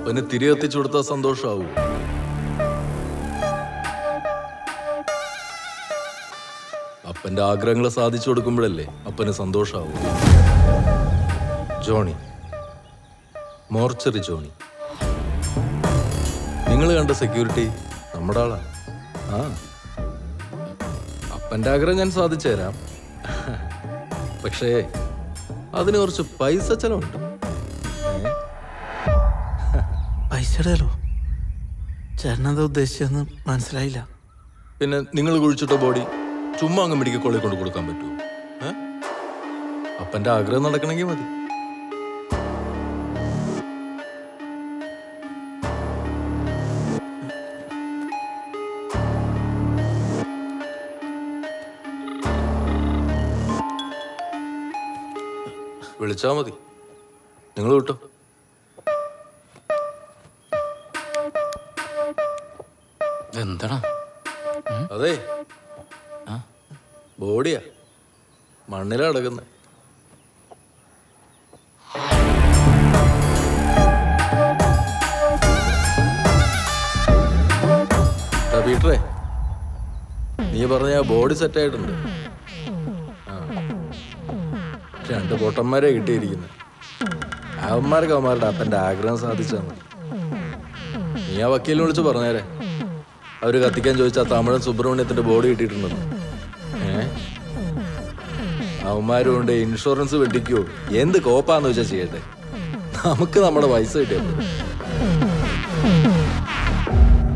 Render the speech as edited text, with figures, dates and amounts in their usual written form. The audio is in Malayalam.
അപ്പന് തിരി എത്തിച്ചു കൊടുത്താൽ സന്തോഷാവൂ. അപ്പന്റെ ആഗ്രഹങ്ങൾ സാധിച്ചു കൊടുക്കുമ്പോഴല്ലേ അപ്പന് സന്തോഷാവൂ. ജോണി, മോർച്ചറി ജോണി, നിങ്ങൾ കണ്ട സെക്യൂരിറ്റി നമ്മുടെ ആളാ. ആ, അപ്പന്റെ ആഗ്രഹം ഞാൻ സാധിച്ചു തരാം. പക്ഷേ അതിന് കുറച്ച് പൈസ ചെലവുണ്ട്. പൈസയുടെ ചേട്ടനെന്താ ഉദ്ദേശിച്ചെന്ന് മനസ്സിലായില്ല. പിന്നെ നിങ്ങൾ കുഴിച്ചിട്ട ബോഡി ചുമ്മാ അങ്ങ് മെഡിക്കൽ കോളേജിൽ കൊണ്ട് കൊടുക്കാൻ പറ്റുമോ? അപ്പന്റെ ആഗ്രഹം നടക്കണമെങ്കിൽ മതി. വിളിച്ചാ മതി. നിങ്ങൾ വിട്ടോ. എന്താടാ? അതെ, ബോഡിയാ മണ്ണിലാ കിടക്കുന്നത്. പീറ്ററേ, നീ പറഞ്ഞ ബോഡി സെറ്റായിട്ടുണ്ട്. രണ്ട് പൊട്ടന്മാരെ കിട്ടിയിരിക്കുന്നത്. അവന്മാർക്ക് അവന്മാരുടെ അപ്പൻ്റെ ആഗ്രഹം സാധിച്ചാൽ മതി. നീ ആ വക്കീലിനെ വിളിച്ച് പറഞ്ഞേരെ, അവര് കത്തിക്കാൻ ചോദിച്ചാൽ തമിഴൻ സുബ്രഹ്മണ്യത്തിന്റെ ബോഡി കിട്ടിയിട്ടുണ്ടെന്ന്. അവന്മാരും കൊണ്ട് ഇൻഷുറൻസ് വെട്ടിക്കോ എന്ത് കോപ്പാന്ന് വെച്ചാൽ ചെയ്യട്ടെ, നമുക്ക് നമ്മുടെ പൈസ കിട്ടിയപ്പോൾ.